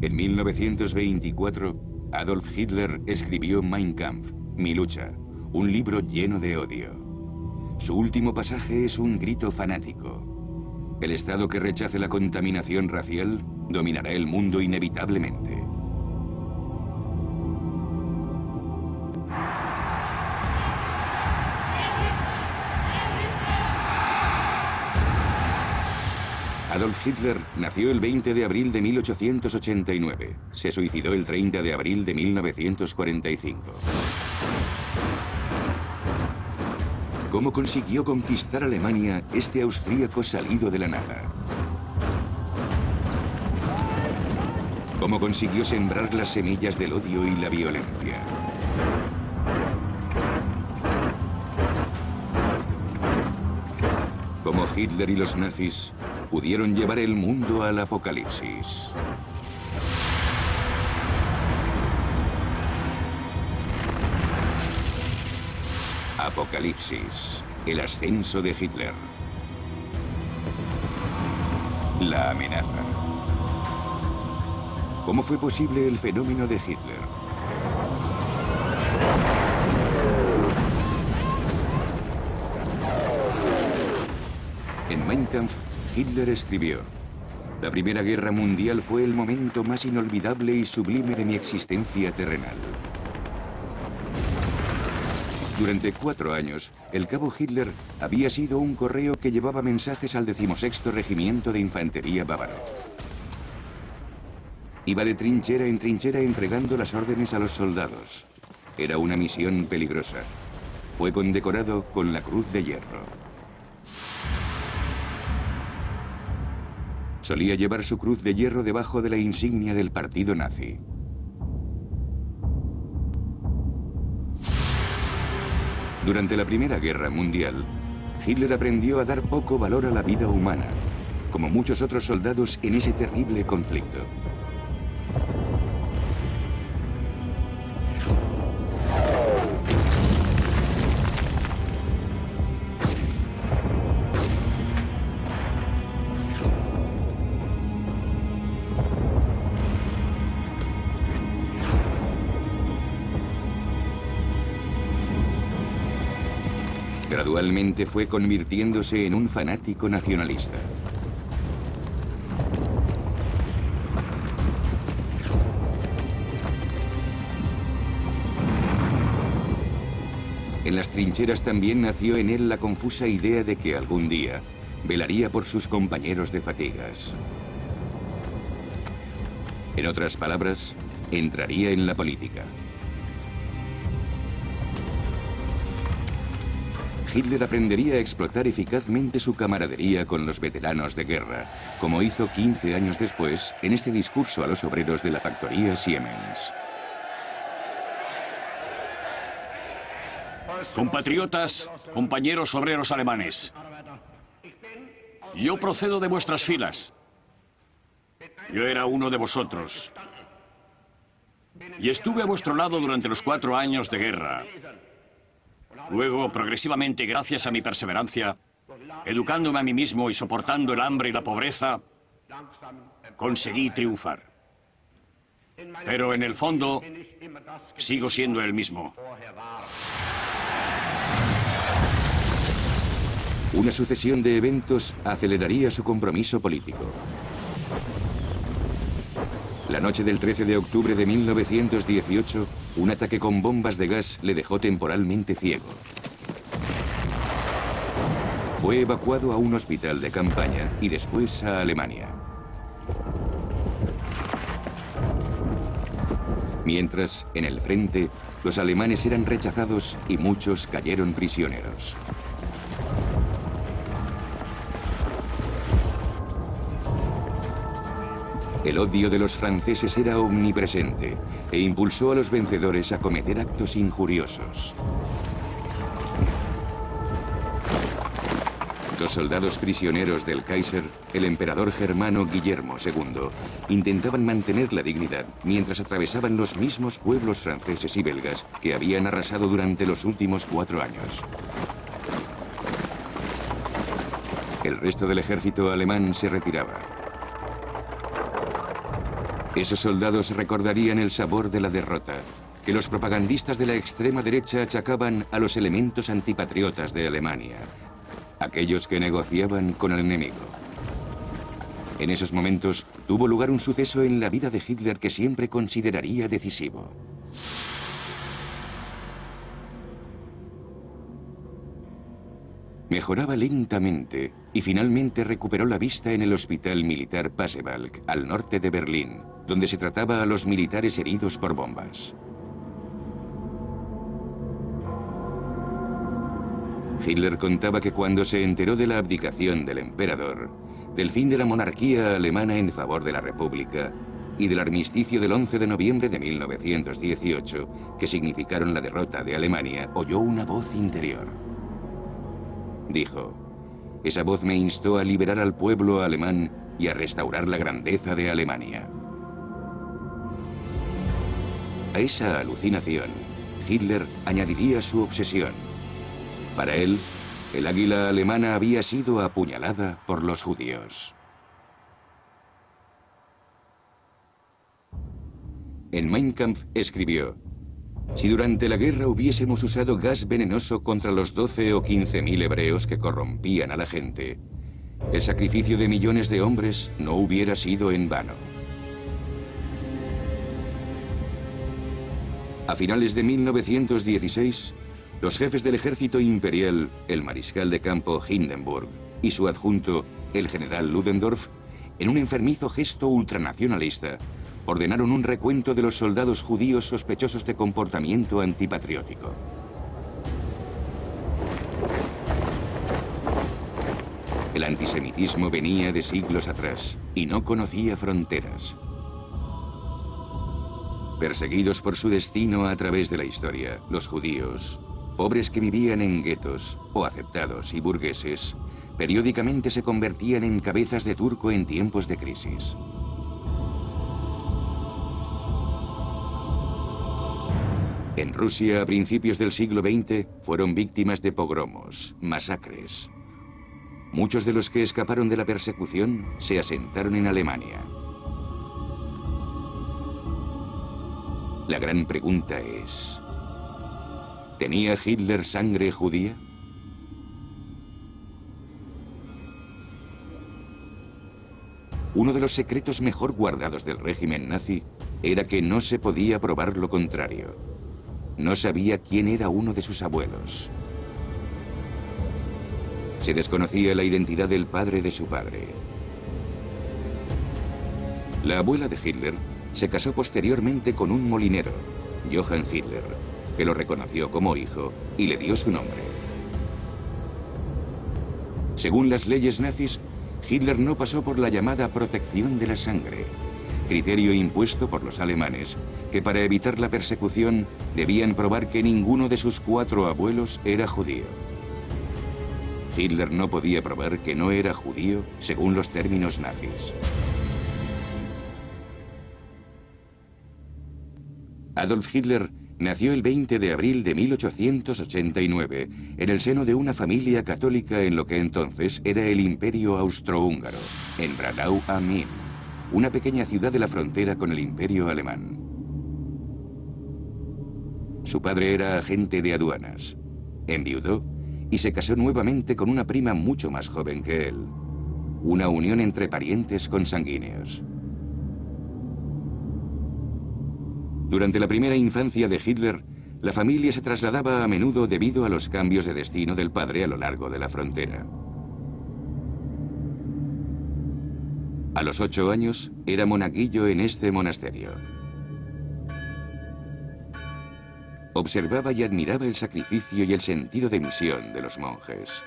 En 1924, Adolf Hitler escribió Mein Kampf, Mi lucha, un libro lleno de odio. Su último pasaje es un grito fanático. El Estado que rechace la contaminación racial dominará el mundo inevitablemente. Adolf Hitler nació el 20 de abril de 1889. Se suicidó el 30 de abril de 1945. ¿Cómo consiguió conquistar Alemania este austríaco salido de la nada? ¿Cómo consiguió sembrar las semillas del odio y la violencia? ¿Cómo Hitler y los nazis pudieron llevar el mundo al apocalipsis? Apocalipsis, el ascenso de Hitler. La amenaza. ¿Cómo fue posible el fenómeno de Hitler? En Mein Kampf, Hitler escribió: La Primera Guerra Mundial fue el momento más inolvidable y sublime de mi existencia terrenal. Durante 4 años, el cabo Hitler había sido un correo que llevaba mensajes al 16º Regimiento de Infantería bávaro. Iba de trinchera en trinchera entregando las órdenes a los soldados. Era una misión peligrosa. Fue condecorado con la Cruz de Hierro. Solía llevar su cruz de hierro debajo de la insignia del partido nazi. Durante la Primera Guerra Mundial, Hitler aprendió a dar poco valor a la vida humana, como muchos otros soldados en ese terrible conflicto. Gradualmente fue convirtiéndose en un fanático nacionalista. En las trincheras también nació en él la confusa idea de que algún día velaría por sus compañeros de fatigas. En otras palabras, entraría en la política. Hitler aprendería a explotar eficazmente su camaradería con los veteranos de guerra, como hizo 15 años después en este discurso a los obreros de la factoría Siemens. Compatriotas, compañeros obreros alemanes, yo procedo de vuestras filas. Yo era uno de vosotros. Y estuve a vuestro lado durante los 4 años de guerra. Luego, progresivamente, gracias a mi perseverancia, educándome a mí mismo y soportando el hambre y la pobreza, conseguí triunfar. Pero en el fondo, sigo siendo el mismo. Una sucesión de eventos aceleraría su compromiso político. La noche del 13 de octubre de 1918, un ataque con bombas de gas le dejó temporalmente ciego. Fue evacuado a un hospital de campaña y después a Alemania. Mientras, en el frente, los alemanes eran rechazados y muchos cayeron prisioneros. El odio de los franceses era omnipresente e impulsó a los vencedores a cometer actos injuriosos. Los soldados prisioneros del Kaiser, el emperador germano Guillermo II, intentaban mantener la dignidad mientras atravesaban los mismos pueblos franceses y belgas que habían arrasado durante los últimos 4 años. El resto del ejército alemán se retiraba. Esos soldados recordarían el sabor de la derrota, que los propagandistas de la extrema derecha achacaban a los elementos antipatriotas de Alemania, aquellos que negociaban con el enemigo. En esos momentos tuvo lugar un suceso en la vida de Hitler que siempre consideraría decisivo. Mejoraba lentamente y finalmente recuperó la vista en el hospital militar Pasewalk, al norte de Berlín, donde se trataba a los militares heridos por bombas. Hitler contaba que cuando se enteró de la abdicación del emperador, del fin de la monarquía alemana en favor de la República y del armisticio del 11 de noviembre de 1918, que significaron la derrota de Alemania, oyó una voz interior. Dijo, esa voz me instó a liberar al pueblo alemán y a restaurar la grandeza de Alemania. A esa alucinación, Hitler añadiría su obsesión. Para él, el águila alemana había sido apuñalada por los judíos. En Mein Kampf escribió, si durante la guerra hubiésemos usado gas venenoso contra los 12 o 15.000 hebreos que corrompían a la gente, el sacrificio de millones de hombres no hubiera sido en vano. A finales de 1916, los jefes del ejército imperial, el mariscal de campo Hindenburg y su adjunto, el general Ludendorff, en un enfermizo gesto ultranacionalista, ordenaron un recuento de los soldados judíos sospechosos de comportamiento antipatriótico. El antisemitismo venía de siglos atrás y no conocía fronteras. Perseguidos por su destino a través de la historia, los judíos, pobres que vivían en guetos o aceptados y burgueses, periódicamente se convertían en cabezas de turco en tiempos de crisis. En Rusia, a principios del siglo XX, fueron víctimas de pogromos, masacres. Muchos de los que escaparon de la persecución se asentaron en Alemania. La gran pregunta es, ¿tenía Hitler sangre judía? Uno de los secretos mejor guardados del régimen nazi era que no se podía probar lo contrario. No sabía quién era uno de sus abuelos. Se desconocía la identidad del padre de su padre. La abuela de Hitler se casó posteriormente con un molinero, Johann Hitler, que lo reconoció como hijo y le dio su nombre. Según las leyes nazis, Hitler no pasó por la llamada protección de la sangre, criterio impuesto por los alemanes, que para evitar la persecución debían probar que ninguno de sus 4 abuelos era judío. Hitler no podía probar que no era judío según los términos nazis. Adolf Hitler nació el 20 de abril de 1889 en el seno de una familia católica en lo que entonces era el Imperio Austrohúngaro, en Braunau am Inn, una pequeña ciudad de la frontera con el Imperio Alemán. Su padre era agente de aduanas. Enviudó y se casó nuevamente con una prima mucho más joven que él. Una unión entre parientes consanguíneos. Durante la primera infancia de Hitler, la familia se trasladaba a menudo debido a los cambios de destino del padre a lo largo de la frontera. A los 8 años, era monaguillo en este monasterio. Observaba y admiraba el sacrificio y el sentido de misión de los monjes.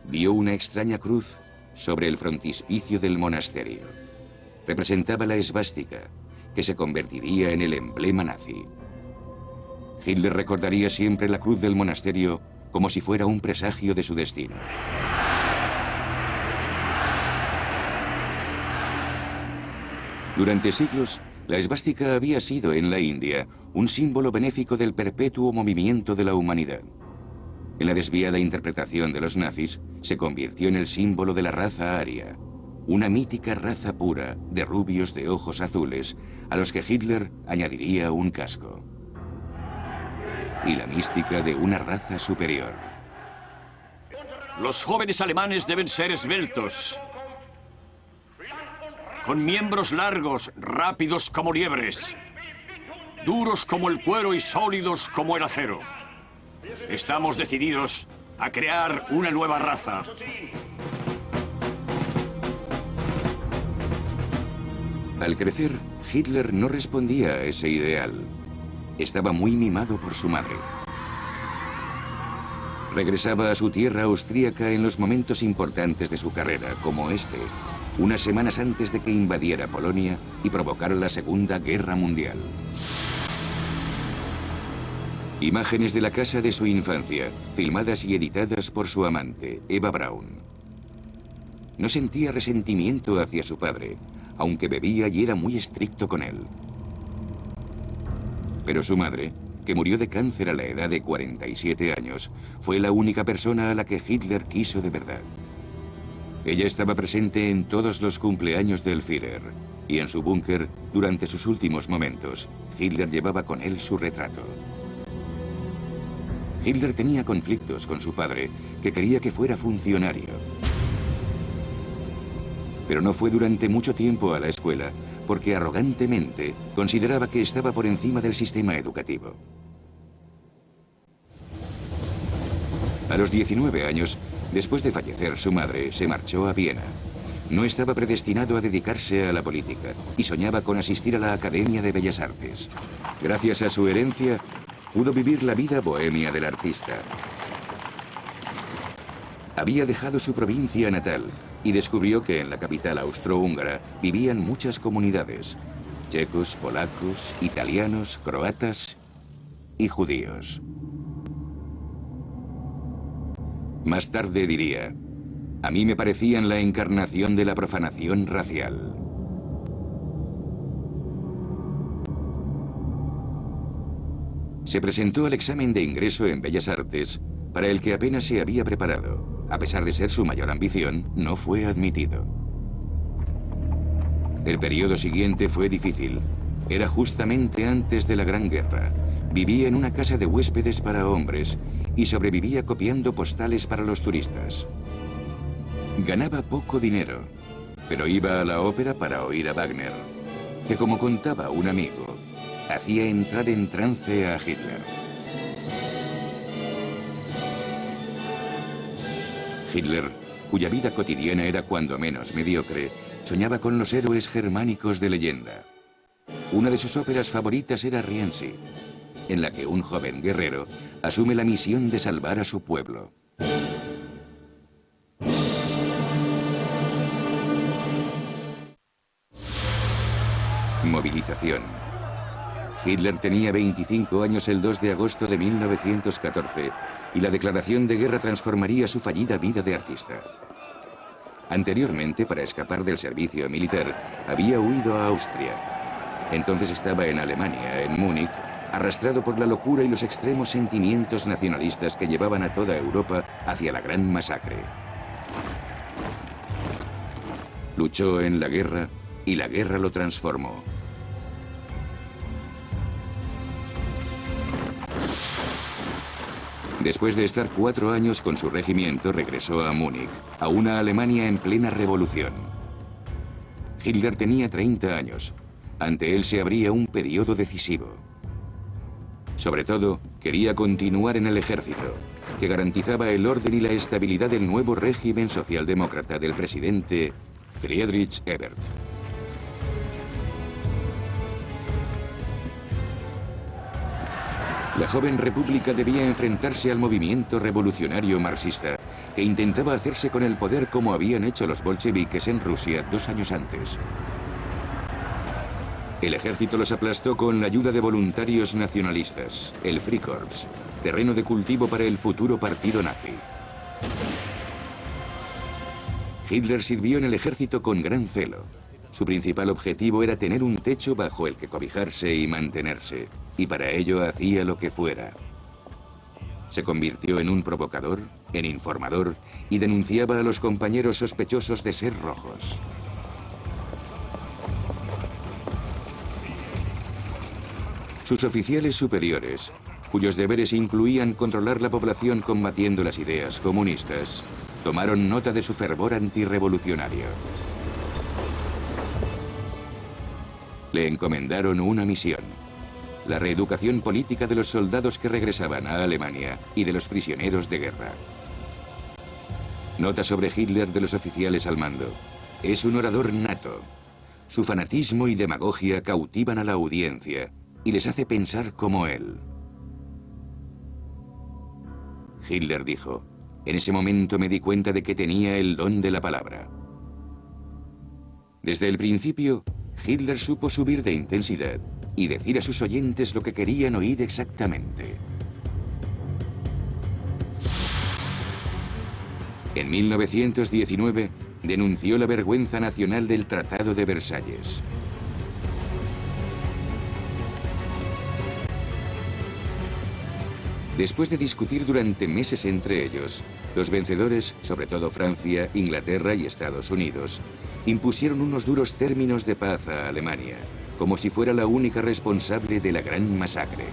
Vio una extraña cruz sobre el frontispicio del monasterio. Representaba la esvástica, que se convertiría en el emblema nazi. Hitler recordaría siempre la cruz del monasterio como si fuera un presagio de su destino. Durante siglos, la esvástica había sido en la India un símbolo benéfico del perpetuo movimiento de la humanidad. En la desviada interpretación de los nazis, se convirtió en el símbolo de la raza aria, una mítica raza pura de rubios de ojos azules a los que Hitler añadiría un casco. Y la mística de una raza superior. Los jóvenes alemanes deben ser esbeltos, con miembros largos, rápidos como liebres, duros como el cuero y sólidos como el acero. Estamos decididos a crear una nueva raza. Al crecer, Hitler no respondía a ese ideal. Estaba muy mimado por su madre. Regresaba a su tierra austríaca en los momentos importantes de su carrera, como este, unas semanas antes de que invadiera Polonia y provocara la Segunda Guerra Mundial. Imágenes de la casa de su infancia, filmadas y editadas por su amante, Eva Braun. No sentía resentimiento hacia su padre, aunque bebía y era muy estricto con él. Pero su madre, que murió de cáncer a la edad de 47 años, fue la única persona a la que Hitler quiso de verdad. Ella estaba presente en todos los cumpleaños del Führer, y en su búnker, durante sus últimos momentos, Hitler llevaba con él su retrato. Hitler tenía conflictos con su padre, que quería que fuera funcionario. Pero no fue durante mucho tiempo a la escuela, porque arrogantemente consideraba que estaba por encima del sistema educativo. A los 19 años, después de fallecer su madre, se marchó a Viena. No estaba predestinado a dedicarse a la política y soñaba con asistir a la Academia de Bellas Artes. Gracias a su herencia, pudo vivir la vida bohemia del artista. Había dejado su provincia natal y descubrió que en la capital austrohúngara vivían muchas comunidades: checos, polacos, italianos, croatas y judíos. Más tarde diría: a mí me parecían la encarnación de la profanación racial. Se presentó al examen de ingreso en Bellas Artes, para el que apenas se había preparado. A pesar de ser su mayor ambición, no fue admitido. El periodo siguiente fue difícil. Era justamente antes de la Gran Guerra. Vivía en una casa de huéspedes para hombres y sobrevivía copiando postales para los turistas. Ganaba poco dinero, pero iba a la ópera para oír a Wagner, que, como contaba un amigo, hacía entrar en trance a Hitler. Hitler, cuya vida cotidiana era cuando menos mediocre, soñaba con los héroes germánicos de leyenda. Una de sus óperas favoritas era Rienzi, en la que un joven guerrero asume la misión de salvar a su pueblo. Movilización. Hitler tenía 25 años el 2 de agosto de 1914 y la declaración de guerra transformaría su fallida vida de artista. Anteriormente, para escapar del servicio militar, había huido a Austria. Entonces estaba en Alemania, en Múnich, arrastrado por la locura y los extremos sentimientos nacionalistas que llevaban a toda Europa hacia la gran masacre. Luchó en la guerra y la guerra lo transformó. Después de estar 4 años con su regimiento, regresó a Múnich, a una Alemania en plena revolución. Hitler tenía 30 años. Ante él se abría un periodo decisivo. Sobre todo, quería continuar en el ejército, que garantizaba el orden y la estabilidad del nuevo régimen socialdemócrata del presidente Friedrich Ebert. La joven república debía enfrentarse al movimiento revolucionario marxista, que intentaba hacerse con el poder como habían hecho los bolcheviques en Rusia 2 años antes. El ejército los aplastó con la ayuda de voluntarios nacionalistas, el Freikorps, terreno de cultivo para el futuro partido nazi. Hitler sirvió en el ejército con gran celo. Su principal objetivo era tener un techo bajo el que cobijarse y mantenerse, y para ello hacía lo que fuera. Se convirtió en un provocador, en informador y denunciaba a los compañeros sospechosos de ser rojos. Sus oficiales superiores, cuyos deberes incluían controlar la población combatiendo las ideas comunistas, tomaron nota de su fervor antirrevolucionario. Le encomendaron una misión: la reeducación política de los soldados que regresaban a Alemania y de los prisioneros de guerra. Nota sobre Hitler de los oficiales al mando: es un orador nato. Su fanatismo y demagogia cautivan a la audiencia y les hace pensar como él. Hitler dijo: en ese momento me di cuenta de que tenía el don de la palabra. Desde el principio, Hitler supo subir de intensidad y decir a sus oyentes lo que querían oír exactamente. En 1919, denunció la vergüenza nacional del Tratado de Versalles. Después de discutir durante meses entre ellos, los vencedores, sobre todo Francia, Inglaterra y Estados Unidos, impusieron unos duros términos de paz a Alemania, como si fuera la única responsable de la gran masacre.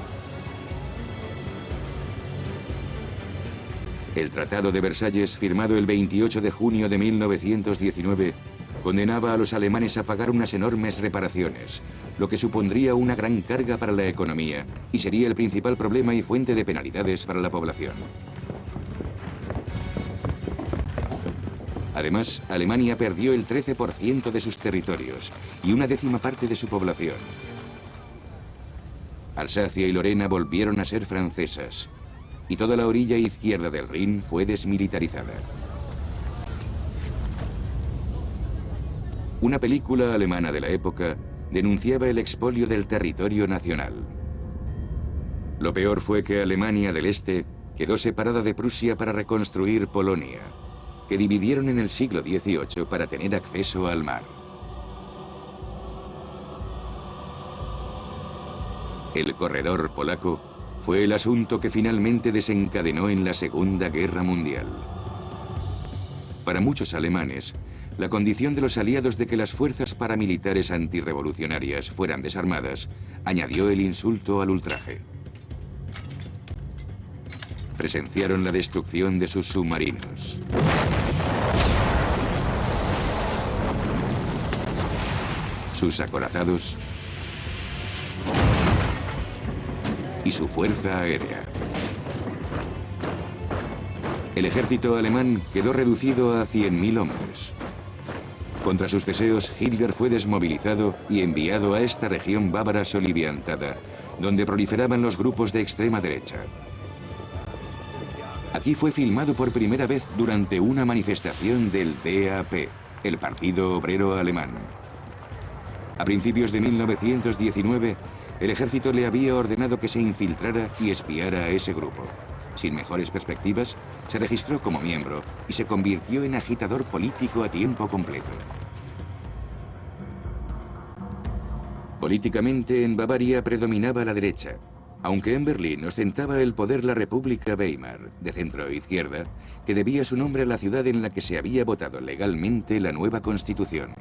El Tratado de Versalles, firmado el 28 de junio de 1919, condenaba a los alemanes a pagar unas enormes reparaciones, lo que supondría una gran carga para la economía y sería el principal problema y fuente de penalidades para la población. Además, Alemania perdió el 13% de sus territorios y una décima parte de su población. Alsacia y Lorena volvieron a ser francesas y toda la orilla izquierda del Rin fue desmilitarizada. Una película alemana de la época denunciaba el expolio del territorio nacional. Lo peor fue que Alemania del Este quedó separada de Prusia para reconstruir Polonia, que dividieron en el siglo XVIII para tener acceso al mar. El corredor polaco fue el asunto que finalmente desencadenó en la Segunda Guerra Mundial. Para muchos alemanes, la condición de los aliados de que las fuerzas paramilitares antirrevolucionarias fueran desarmadas añadió el insulto al ultraje. Presenciaron la destrucción de sus submarinos. Sus acorazados y su fuerza aérea. El ejército alemán quedó reducido a 100.000 hombres. Contra sus deseos, Hitler fue desmovilizado y enviado a esta región bávara soliviantada, donde proliferaban los grupos de extrema derecha. Aquí fue filmado por primera vez durante una manifestación del DAP, el Partido Obrero Alemán. A principios de 1919, el ejército le había ordenado que se infiltrara y espiara a ese grupo. Sin mejores perspectivas, se registró como miembro y se convirtió en agitador político a tiempo completo. Políticamente, en Bavaria predominaba la derecha, aunque en Berlín ostentaba el poder la República Weimar, de centro-izquierda, que debía su nombre a la ciudad en la que se había votado legalmente la nueva Constitución.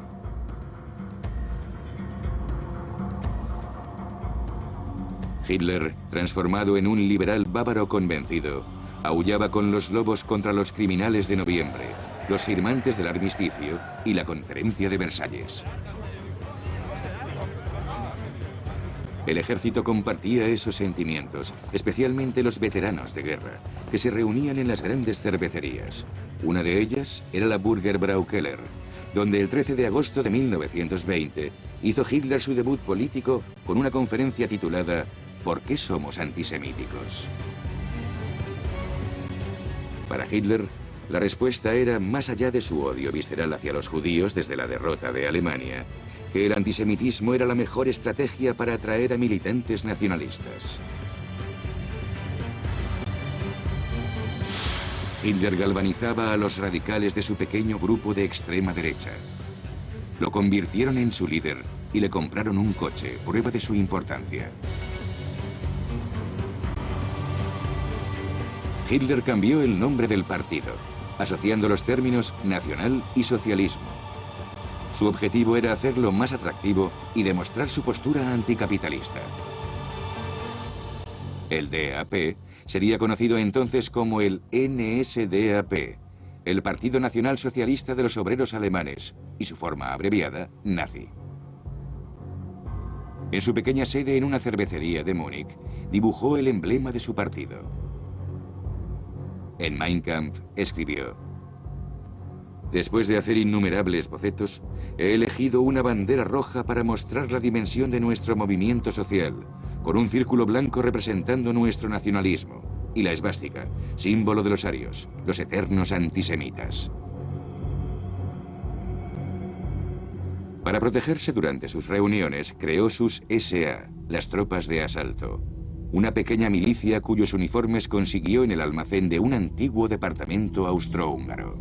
Hitler, transformado en un liberal bávaro convencido, aullaba con los lobos contra los criminales de noviembre, los firmantes del armisticio y la Conferencia de Versalles. El ejército compartía esos sentimientos, especialmente los veteranos de guerra, que se reunían en las grandes cervecerías. Una de ellas era la Burgerbrau Keller, donde el 13 de agosto de 1920 hizo Hitler su debut político con una conferencia titulada ¿Por qué somos antisemíticos? Para Hitler, la respuesta era, más allá de su odio visceral hacia los judíos desde la derrota de Alemania, que el antisemitismo era la mejor estrategia para atraer a militantes nacionalistas. Hitler galvanizaba a los radicales de su pequeño grupo de extrema derecha. Lo convirtieron en su líder y le compraron un coche, prueba de su importancia. Hitler cambió el nombre del partido, asociando los términos nacional y socialismo. Su objetivo era hacerlo más atractivo y demostrar su postura anticapitalista. El DAP sería conocido entonces como el NSDAP, el Partido Nacional Socialista de los Obreros Alemanes, y su forma abreviada, nazi. En su pequeña sede en una cervecería de Múnich, dibujó el emblema de su partido. En Mein Kampf escribió: después de hacer innumerables bocetos, he elegido una bandera roja para mostrar la dimensión de nuestro movimiento social, con un círculo blanco representando nuestro nacionalismo, y la esvástica, símbolo de los arios, los eternos antisemitas. Para protegerse durante sus reuniones, creó sus SA, las tropas de asalto, una pequeña milicia cuyos uniformes consiguió en el almacén de un antiguo departamento austrohúngaro.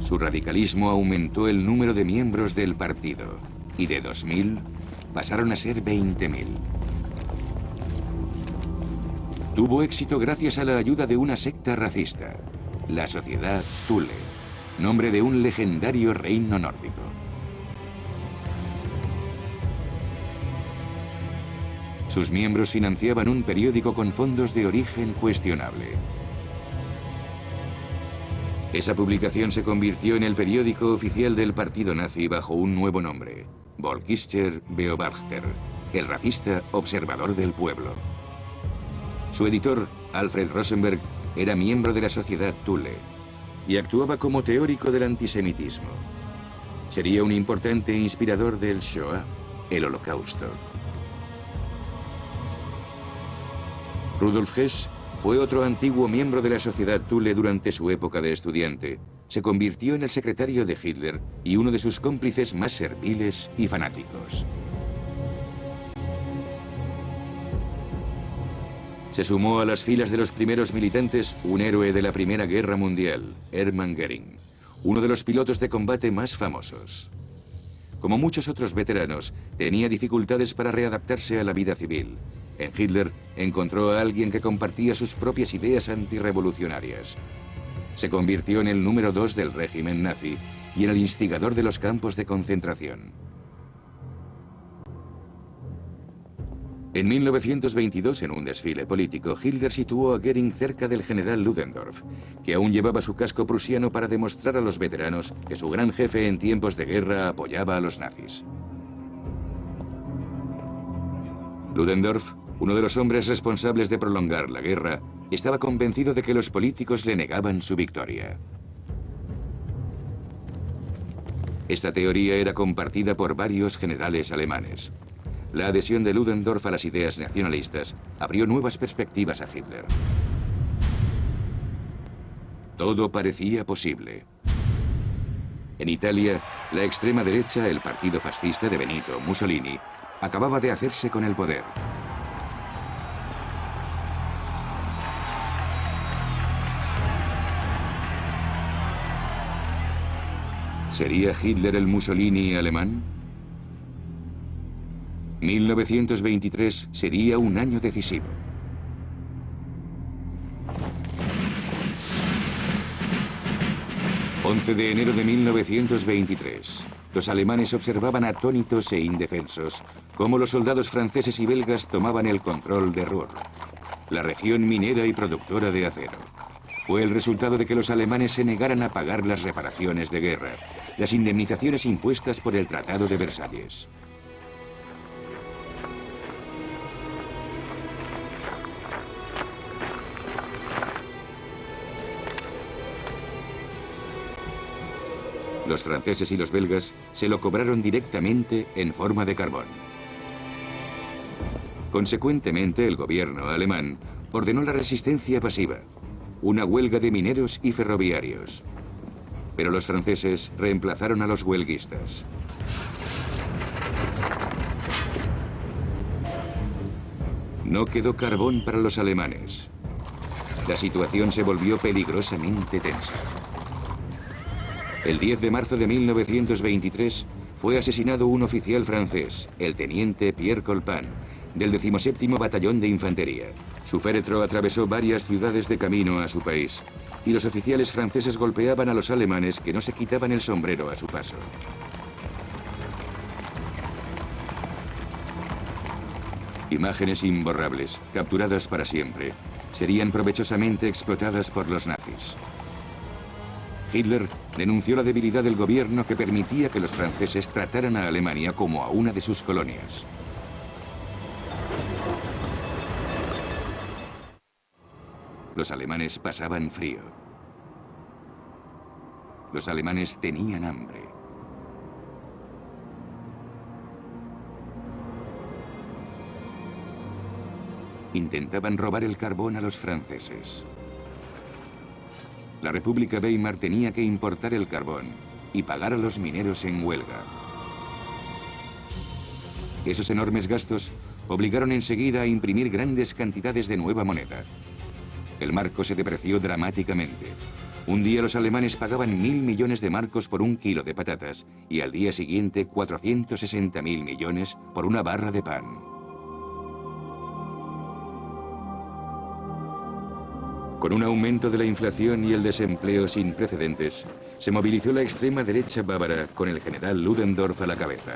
Su radicalismo aumentó el número de miembros del partido, y de 2.000 pasaron a ser 20.000. Tuvo éxito gracias a la ayuda de una secta racista, la Sociedad Thule, nombre de un legendario reino nórdico. Sus miembros financiaban un periódico con fondos de origen cuestionable. Esa publicación se convirtió en el periódico oficial del partido nazi bajo un nuevo nombre, Volkischer Beobachter, el racista observador del pueblo. Su editor, Alfred Rosenberg, era miembro de la Sociedad Thule y actuaba como teórico del antisemitismo. Sería un importante inspirador del Shoah, el Holocausto. Rudolf Hess fue otro antiguo miembro de la Sociedad Thule durante su época de estudiante. Se convirtió en el secretario de Hitler y uno de sus cómplices más serviles y fanáticos. Se sumó a las filas de los primeros militantes un héroe de la Primera Guerra Mundial, Hermann Göring, uno de los pilotos de combate más famosos. Como muchos otros veteranos, tenía dificultades para readaptarse a la vida civil. En Hitler encontró a alguien que compartía sus propias ideas antirrevolucionarias. Se convirtió en el número 2 del régimen nazi y en el instigador de los campos de concentración. En 1922, en un desfile político, Hitler situó a Göring cerca del general Ludendorff, que aún llevaba su casco prusiano para demostrar a los veteranos que su gran jefe en tiempos de guerra apoyaba a los nazis. Ludendorff, uno de los hombres responsables de prolongar la guerra, estaba convencido de que los políticos le negaban su victoria. Esta teoría era compartida por varios generales alemanes. La adhesión de Ludendorff a las ideas nacionalistas abrió nuevas perspectivas a Hitler. Todo parecía posible. En Italia, la extrema derecha, el partido fascista de Benito Mussolini, acababa de hacerse con el poder. ¿Sería Hitler el Mussolini alemán? 1923 sería un año decisivo. ...11 de enero de 1923... los alemanes observaban atónitos e indefensos... cómo los soldados franceses y belgas tomaban el control de Ruhr... la región minera y productora de acero. Fue el resultado de que los alemanes se negaran a pagar las reparaciones de guerra... las indemnizaciones impuestas por el Tratado de Versalles. Los franceses y los belgas se lo cobraron directamente en forma de carbón. Consecuentemente, el gobierno alemán ordenó la resistencia pasiva, una huelga de mineros y ferroviarios. Pero los franceses reemplazaron a los huelguistas. No quedó carbón para los alemanes. La situación se volvió peligrosamente tensa. El 10 de marzo de 1923 fue asesinado un oficial francés, el teniente Pierre Colpan, del 17º Batallón de Infantería. Su féretro atravesó varias ciudades de camino a su país, y los oficiales franceses golpeaban a los alemanes que no se quitaban el sombrero a su paso. Imágenes imborrables, capturadas para siempre, serían provechosamente explotadas por los nazis. Hitler denunció la debilidad del gobierno que permitía que los franceses trataran a Alemania como a una de sus colonias. Los alemanes pasaban frío. Los alemanes tenían hambre. Intentaban robar el carbón a los franceses. La República Weimar tenía que importar el carbón y pagar a los mineros en huelga. Esos enormes gastos obligaron enseguida a imprimir grandes cantidades de nueva moneda. El marco se depreció dramáticamente. Un día los alemanes pagaban 1.000 millones de marcos por un kilo de patatas y al día siguiente 460.000 millones por una barra de pan. Con un aumento de la inflación y el desempleo sin precedentes, se movilizó la extrema derecha bávara con el general Ludendorff a la cabeza.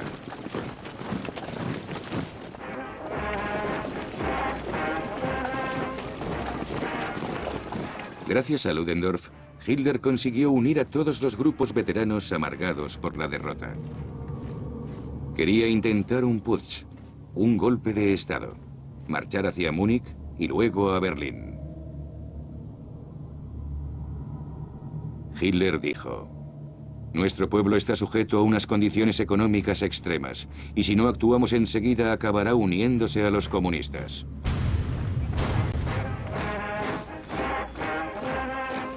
Gracias a Ludendorff, Hitler consiguió unir a todos los grupos veteranos amargados por la derrota. Quería intentar un putsch, un golpe de Estado, marchar hacia Múnich y luego a Berlín. Hitler dijo: nuestro pueblo está sujeto a unas condiciones económicas extremas, y si no actuamos enseguida acabará uniéndose a los comunistas.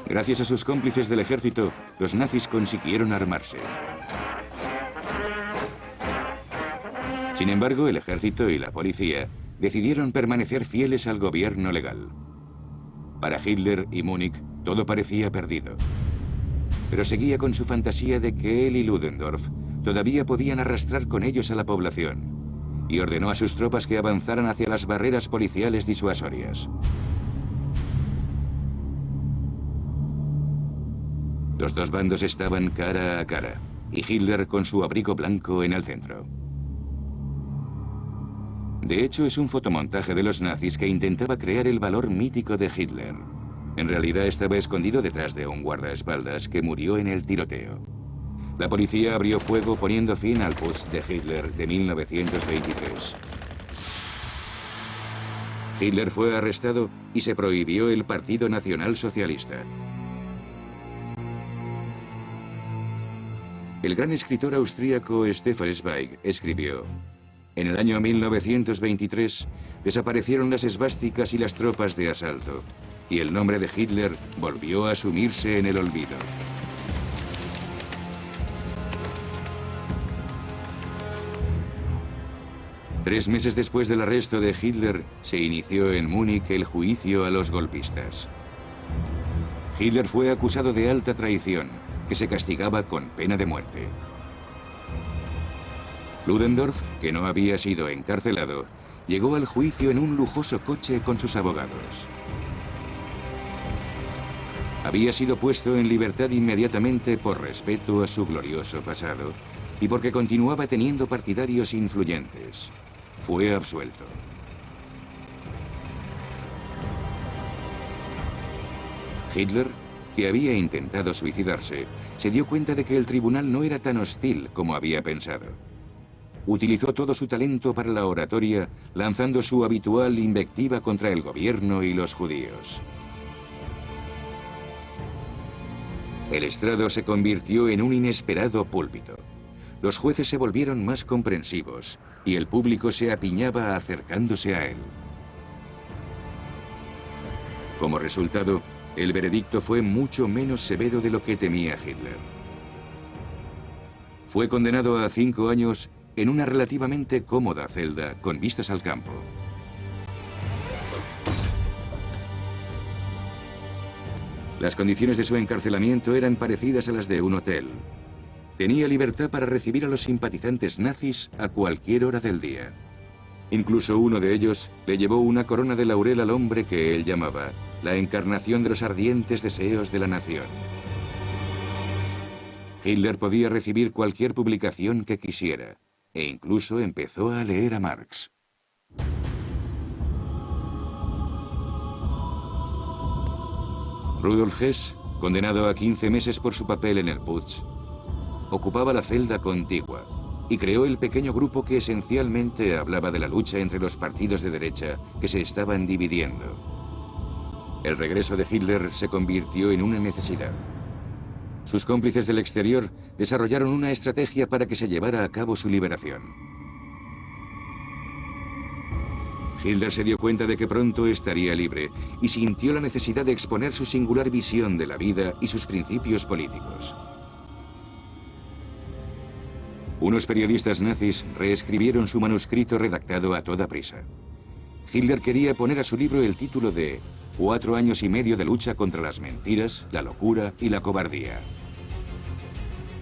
Gracias a sus cómplices del ejército, los nazis consiguieron armarse. Sin embargo, el ejército y la policía decidieron permanecer fieles al gobierno legal. Para Hitler y Múnich, todo parecía perdido. Pero seguía con su fantasía de que él y Ludendorff todavía podían arrastrar con ellos a la población, y ordenó a sus tropas que avanzaran hacia las barreras policiales disuasorias. Los dos bandos estaban cara a cara, y Hitler con su abrigo blanco en el centro. De hecho, es un fotomontaje de los nazis que intentaba crear el valor mítico de Hitler. En realidad estaba escondido detrás de un guardaespaldas que murió en el tiroteo. La policía abrió fuego poniendo fin al putsch de Hitler de 1923. Hitler fue arrestado y se prohibió el Partido Nacional Socialista. El gran escritor austríaco Stefan Zweig escribió: en el año 1923 desaparecieron las esvásticas y las tropas de asalto, y el nombre de Hitler volvió a sumirse en el olvido. Tres meses después del arresto de Hitler, se inició en Múnich el juicio a los golpistas. Hitler fue acusado de alta traición, que se castigaba con pena de muerte. Ludendorff, que no había sido encarcelado, llegó al juicio en un lujoso coche con sus abogados. Había sido puesto en libertad inmediatamente por respeto a su glorioso pasado y porque continuaba teniendo partidarios influyentes. Fue absuelto. Hitler, que había intentado suicidarse, se dio cuenta de que el tribunal no era tan hostil como había pensado. Utilizó todo su talento para la oratoria, lanzando su habitual invectiva contra el gobierno y los judíos. El estrado se convirtió en un inesperado púlpito. Los jueces se volvieron más comprensivos y el público se apiñaba acercándose a él. Como resultado, el veredicto fue mucho menos severo de lo que temía Hitler. Fue condenado a 5 años en una relativamente cómoda celda con vistas al campo. Las condiciones de su encarcelamiento eran parecidas a las de un hotel. Tenía libertad para recibir a los simpatizantes nazis a cualquier hora del día. Incluso uno de ellos le llevó una corona de laurel al hombre que él llamaba la encarnación de los ardientes deseos de la nación. Hitler podía recibir cualquier publicación que quisiera, e incluso empezó a leer a Marx. Rudolf Hess, condenado a 15 meses por su papel en el Putsch, ocupaba la celda contigua y creó el pequeño grupo que esencialmente hablaba de la lucha entre los partidos de derecha que se estaban dividiendo. El regreso de Hitler se convirtió en una necesidad. Sus cómplices del exterior desarrollaron una estrategia para que se llevara a cabo su liberación. Hitler se dio cuenta de que pronto estaría libre y sintió la necesidad de exponer su singular visión de la vida y sus principios políticos. Unos periodistas nazis reescribieron su manuscrito redactado a toda prisa. Hitler quería poner a su libro el título de 4 años y medio de lucha contra las mentiras, la locura y la cobardía.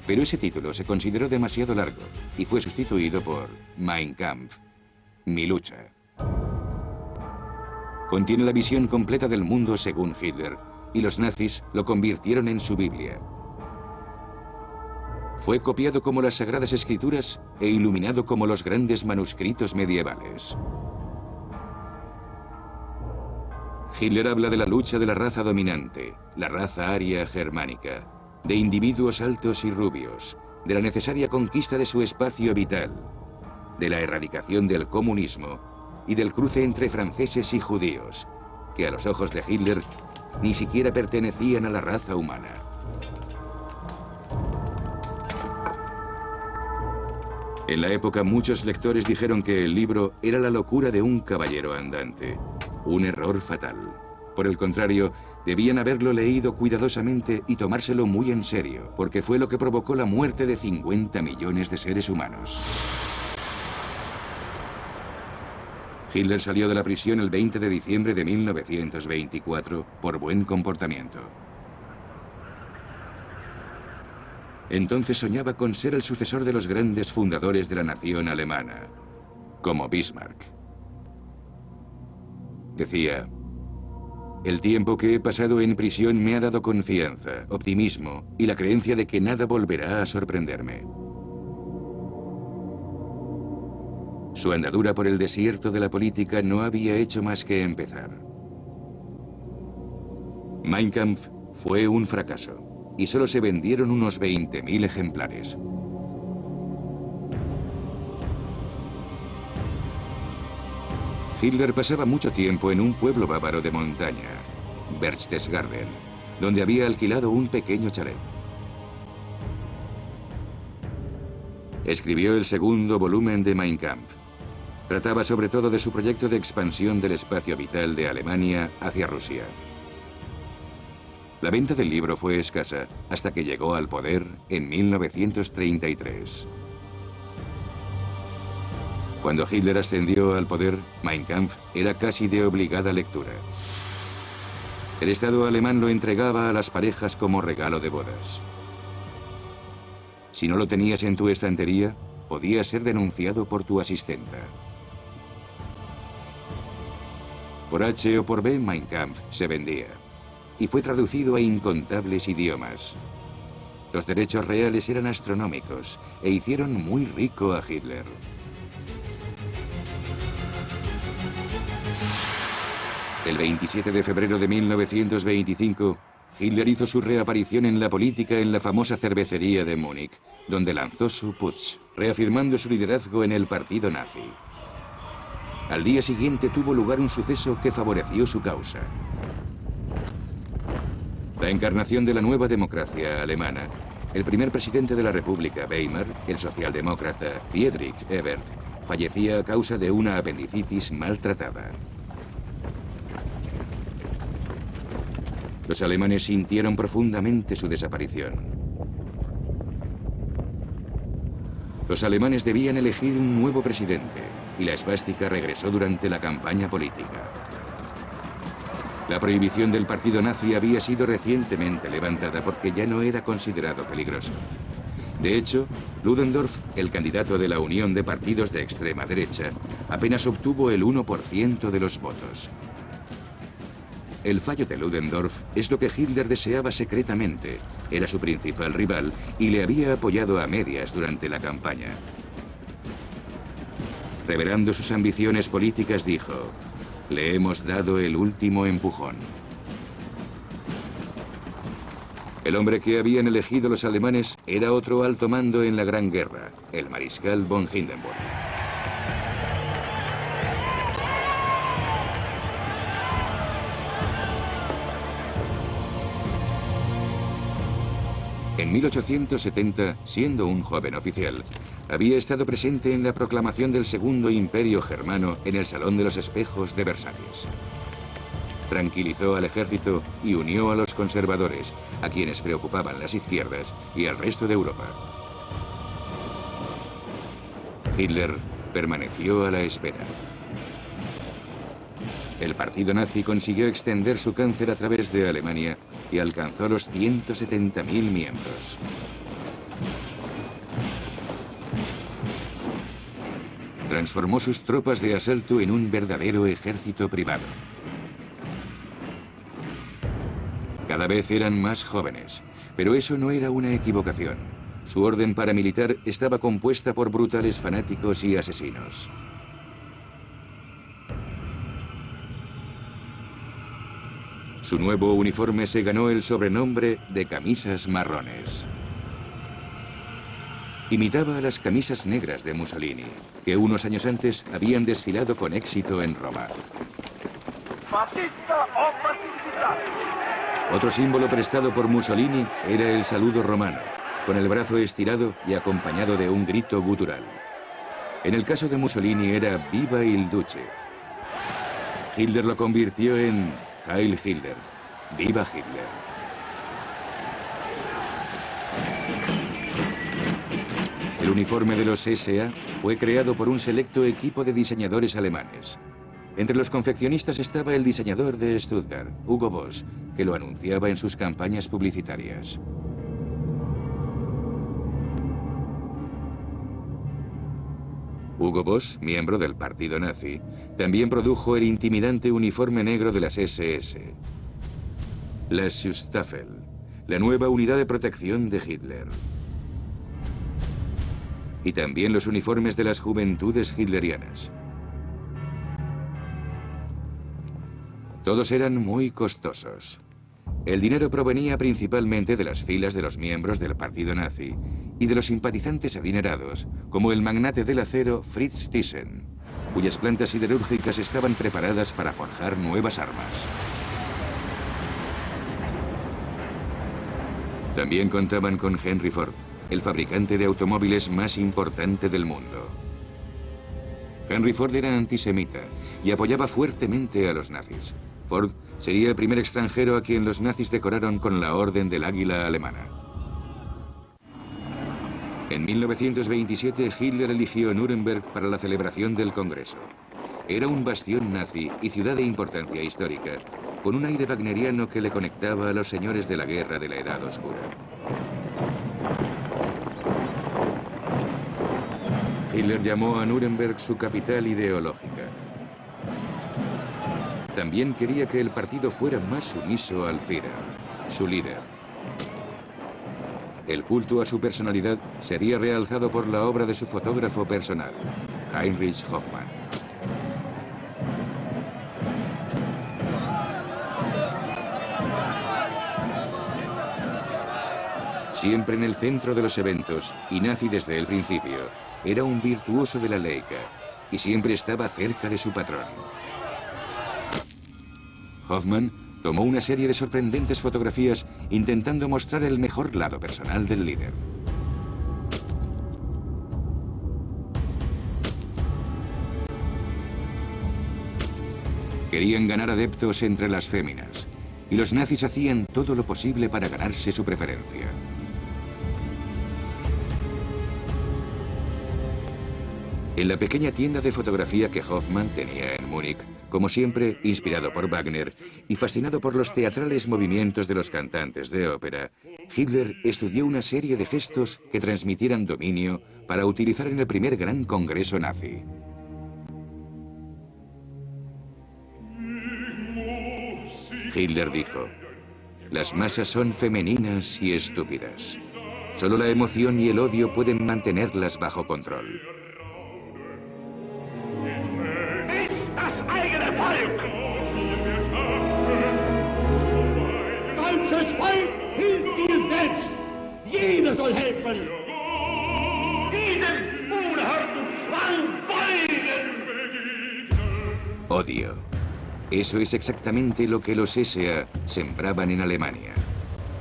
Pero ese título se consideró demasiado largo y fue sustituido por Mein Kampf, mi lucha. Contiene la visión completa del mundo según Hitler, y los nazis lo convirtieron en su Biblia. Fue copiado como las Sagradas Escrituras e iluminado como los grandes manuscritos medievales. Hitler habla de la lucha de la raza dominante, la raza aria germánica, de individuos altos y rubios, de la necesaria conquista de su espacio vital, de la erradicación del comunismo y del cruce entre franceses y judíos, que a los ojos de Hitler ni siquiera pertenecían a la raza humana. En la época muchos lectores dijeron que el libro era la locura de un caballero andante, un error fatal. Por el contrario, debían haberlo leído cuidadosamente y tomárselo muy en serio, porque fue lo que provocó la muerte de 50 millones de seres humanos. Hitler salió de la prisión el 20 de diciembre de 1924 por buen comportamiento. Entonces soñaba con ser el sucesor de los grandes fundadores de la nación alemana, como Bismarck. Decía: el tiempo que he pasado en prisión me ha dado confianza, optimismo y la creencia de que nada volverá a sorprenderme. Su andadura por el desierto de la política no había hecho más que empezar. Mein Kampf fue un fracaso y solo se vendieron unos 20.000 ejemplares. Hitler pasaba mucho tiempo en un pueblo bávaro de montaña, Berchtesgaden, donde había alquilado un pequeño chalet. Escribió el segundo volumen de Mein Kampf. Trataba sobre todo de su proyecto de expansión del espacio vital de Alemania hacia Rusia. La venta del libro fue escasa hasta que llegó al poder en 1933. Cuando Hitler ascendió al poder, Mein Kampf era casi de obligada lectura. El Estado alemán lo entregaba a las parejas como regalo de bodas. Si no lo tenías en tu estantería, podías ser denunciado por tu asistenta. Por H o por B, Mein Kampf se vendía y fue traducido a incontables idiomas. Los derechos reales eran astronómicos e hicieron muy rico a Hitler. El 27 de febrero de 1925, Hitler hizo su reaparición en la política en la famosa cervecería de Múnich, donde lanzó su putsch, reafirmando su liderazgo en el partido nazi. Al día siguiente tuvo lugar un suceso que favoreció su causa. La encarnación de la nueva democracia alemana, el primer presidente de la República, Weimar, el socialdemócrata Friedrich Ebert, fallecía a causa de una apendicitis maltratada. Los alemanes sintieron profundamente su desaparición. Los alemanes debían elegir un nuevo presidente y la esvástica regresó durante la campaña política. La prohibición del partido nazi había sido recientemente levantada porque ya no era considerado peligroso. De hecho, Ludendorff, el candidato de la Unión de Partidos de Extrema Derecha, apenas obtuvo el 1% de los votos. El fallo de Ludendorff es lo que Hitler deseaba secretamente. Era su principal rival y le había apoyado a medias durante la campaña. Revelando sus ambiciones políticas, dijo: "Le hemos dado el último empujón". El hombre que habían elegido los alemanes era otro alto mando en la Gran Guerra, el mariscal von Hindenburg. En 1870, siendo un joven oficial, había estado presente en la proclamación del Segundo Imperio Germano en el Salón de los Espejos de Versalles. Tranquilizó al ejército y unió a los conservadores, a quienes preocupaban las izquierdas, y al resto de Europa. Hitler permaneció a la espera. El partido nazi consiguió extender su cáncer a través de Alemania y alcanzó los 170.000 miembros. Transformó sus tropas de asalto en un verdadero ejército privado. Cada vez eran más jóvenes, pero eso no era una equivocación. Su orden paramilitar estaba compuesta por brutales fanáticos y asesinos. Su nuevo uniforme se ganó el sobrenombre de camisas marrones. Imitaba a las camisas negras de Mussolini, que unos años antes habían desfilado con éxito en Roma. Otro símbolo prestado por Mussolini era el saludo romano, con el brazo estirado y acompañado de un grito gutural. En el caso de Mussolini era Viva il Duce. Hitler lo convirtió en Heil Hitler, ¡viva Hitler! El uniforme de los SA fue creado por un selecto equipo de diseñadores alemanes. Entre los confeccionistas estaba el diseñador de Stuttgart, Hugo Boss, que lo anunciaba en sus campañas publicitarias. Hugo Boss, miembro del partido nazi, también produjo el intimidante uniforme negro de las SS. La Schutzstaffel, la nueva unidad de protección de Hitler. Y también los uniformes de las juventudes hitlerianas. Todos eran muy costosos. El dinero provenía principalmente de las filas de los miembros del partido nazi y de los simpatizantes adinerados, como el magnate del acero Fritz Thyssen, cuyas plantas siderúrgicas estaban preparadas para forjar nuevas armas. También contaban con Henry Ford, el fabricante de automóviles más importante del mundo. Henry Ford era antisemita y apoyaba fuertemente a los nazis. Ford sería el primer extranjero a quien los nazis decoraron con la Orden del Águila alemana. En 1927, Hitler eligió Nuremberg para la celebración del Congreso. Era un bastión nazi y ciudad de importancia histórica, con un aire wagneriano que le conectaba a los señores de la guerra de la Edad Oscura. Hitler llamó a Nuremberg su capital ideológica. También quería que el partido fuera más sumiso al Führer, su líder. El culto a su personalidad sería realzado por la obra de su fotógrafo personal, Heinrich Hoffmann. Siempre en el centro de los eventos, y nazi desde el principio, era un virtuoso de la Leica, y siempre estaba cerca de su patrón. Hoffmann tomó una serie de sorprendentes fotografías intentando mostrar el mejor lado personal del líder. Querían ganar adeptos entre las féminas, y los nazis hacían todo lo posible para ganarse su preferencia. En la pequeña tienda de fotografía que Hoffmann tenía en Múnich, Como siempre, inspirado por Wagner y fascinado por los teatrales movimientos de los cantantes de ópera, Hitler estudió una serie de gestos que transmitieran dominio para utilizar en el primer gran congreso nazi. Hitler dijo: "Las masas son femeninas y estúpidas. Solo la emoción y el odio pueden mantenerlas bajo control". Odio. Eso es exactamente lo que los SA sembraban en Alemania,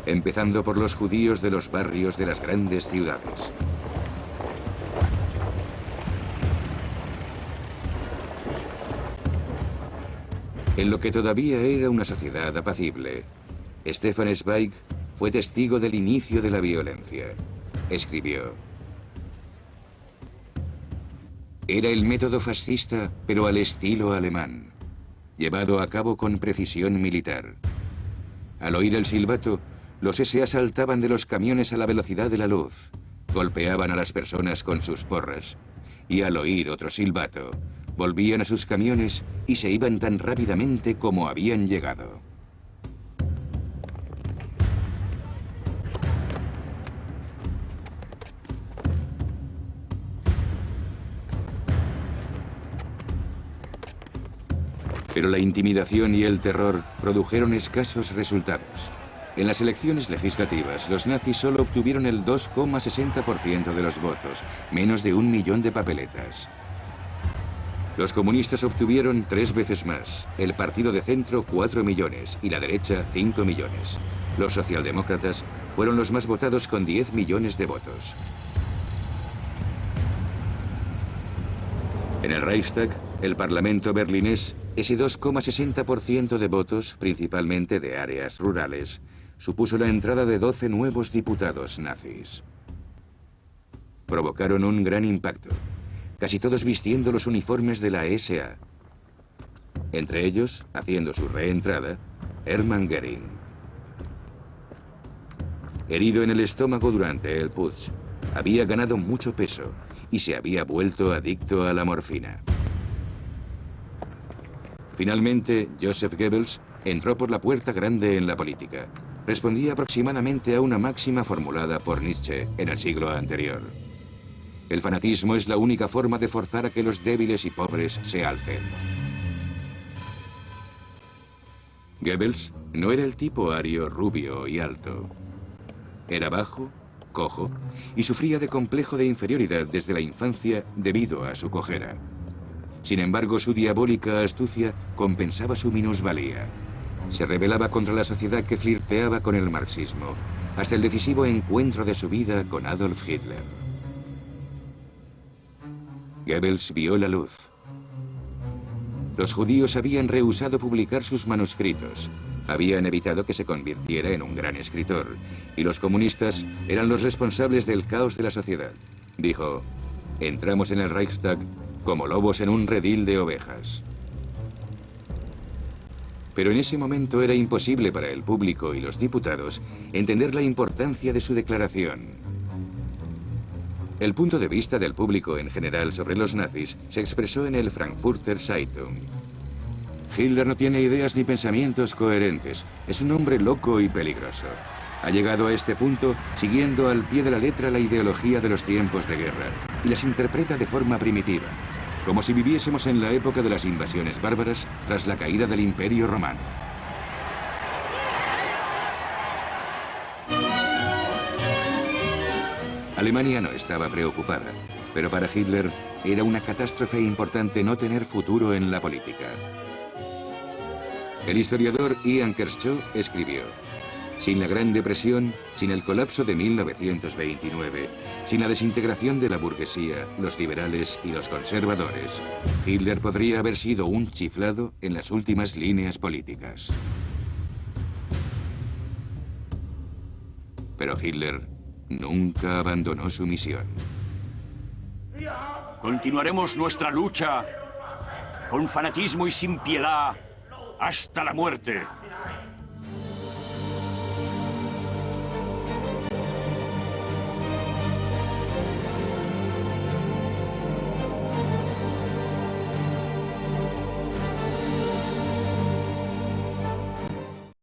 empezando por los judíos de los barrios de las grandes ciudades. En lo que todavía era una sociedad apacible, Stefan Zweig fue testigo del inicio de la violencia. Escribió: "Era el método fascista, pero al estilo alemán, llevado a cabo con precisión militar. Al oír el silbato, los SA saltaban de los camiones a la velocidad de la luz, golpeaban a las personas con sus porras, y al oír otro silbato, volvían a sus camiones y se iban tan rápidamente como habían llegado". Pero la intimidación y el terror produjeron escasos resultados. En las elecciones legislativas, los nazis solo obtuvieron el 2,60% de los votos, menos de 1 millón de papeletas. Los comunistas obtuvieron 3 veces más, el partido de centro 4 millones y la derecha 5 millones. Los socialdemócratas fueron los más votados con 10 millones de votos. En el Reichstag, el parlamento berlinés, ese 2,60% de votos, principalmente de áreas rurales, supuso la entrada de 12 nuevos diputados nazis. Provocaron un gran impacto, casi todos vistiendo los uniformes de la SA. Entre ellos, haciendo su reentrada, Hermann Göring. Herido en el estómago durante el Putsch, había ganado mucho peso y se había vuelto adicto a la morfina. Finalmente, Joseph Goebbels entró por la puerta grande en la política. Respondía aproximadamente a una máxima formulada por Nietzsche en el siglo anterior: el fanatismo es la única forma de forzar a que los débiles y pobres se alcen. Goebbels no era el tipo ario, rubio y alto. Era bajo, cojo y sufría de complejo de inferioridad desde la infancia debido a su cojera. Sin embargo, su diabólica astucia compensaba su minusvalía. Se rebelaba contra la sociedad que flirteaba con el marxismo, hasta el decisivo encuentro de su vida con Adolf Hitler. Goebbels vio la luz. Los judíos habían rehusado publicar sus manuscritos, habían evitado que se convirtiera en un gran escritor, y los comunistas eran los responsables del caos de la sociedad. Dijo: entramos en el Reichstag como lobos en un redil de ovejas. Pero en ese momento era imposible para el público y los diputados entender la importancia de su declaración. El punto de vista del público en general sobre los nazis se expresó en el Frankfurter Zeitung. Hitler no tiene ideas ni pensamientos coherentes. Es un hombre loco y peligroso. Ha llegado a este punto siguiendo al pie de la letra la ideología de los tiempos de guerra y las interpreta de forma primitiva, como si viviésemos en la época de las invasiones bárbaras tras la caída del Imperio Romano. Alemania no estaba preocupada, pero para Hitler era una catástrofe importante no tener futuro en la política. El historiador Ian Kershaw escribió: sin la Gran Depresión, sin el colapso de 1929, sin la desintegración de la burguesía, los liberales y los conservadores, Hitler podría haber sido un chiflado en las últimas líneas políticas. Pero Hitler nunca abandonó su misión. Continuaremos nuestra lucha con fanatismo y sin piedad hasta la muerte.